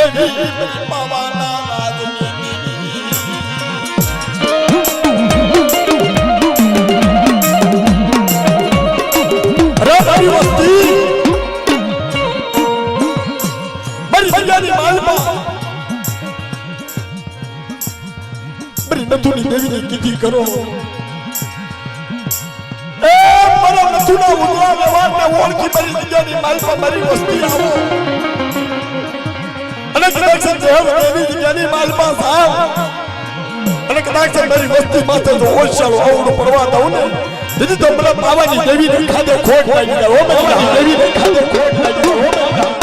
દેવી પાવાના રાજની અરે મારી વસ્તી મારી સંજાની માલમાં મારી નથુની દેવીની કીધી કરો એ મારા નથુના ઉદલા લેવાને ઓળખી મારી સંજાની માલમાં મારી વસ્તી આવો અને કદાચ દેવી સંજાની માલમાં જાવ અને કદાચ મારી વસ્તી માથે જો ઓછાળો આવડો પડવા દઉં ને દીદી તો મને પાવાની દેવીને ખાતે ખોટ લાગી જાય ઓ મારી દેવીને ખાતે ખોટ લાગી જાય ઓ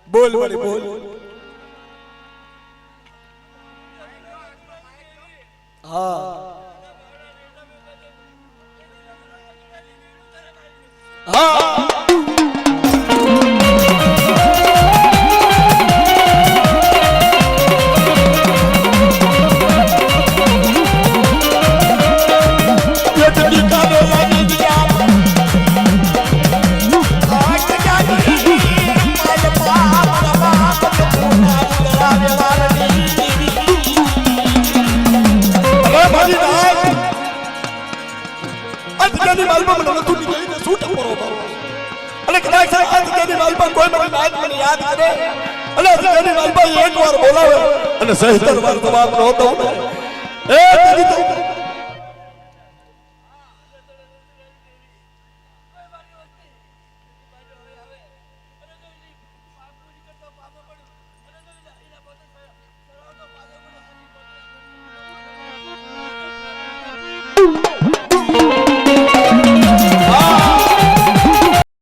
બોલ બોલ બોલ હા હા આજની માલમાં મને નથુની દેવીને છૂટ કરો અને કદાચ આજની માલમાં કોઈ મને નાચ મને યાદ કરે અને આજની માલમાં એકવાર બોલાવે અને સહેતર વાર જવાબ ન દઉં એ દીદી તો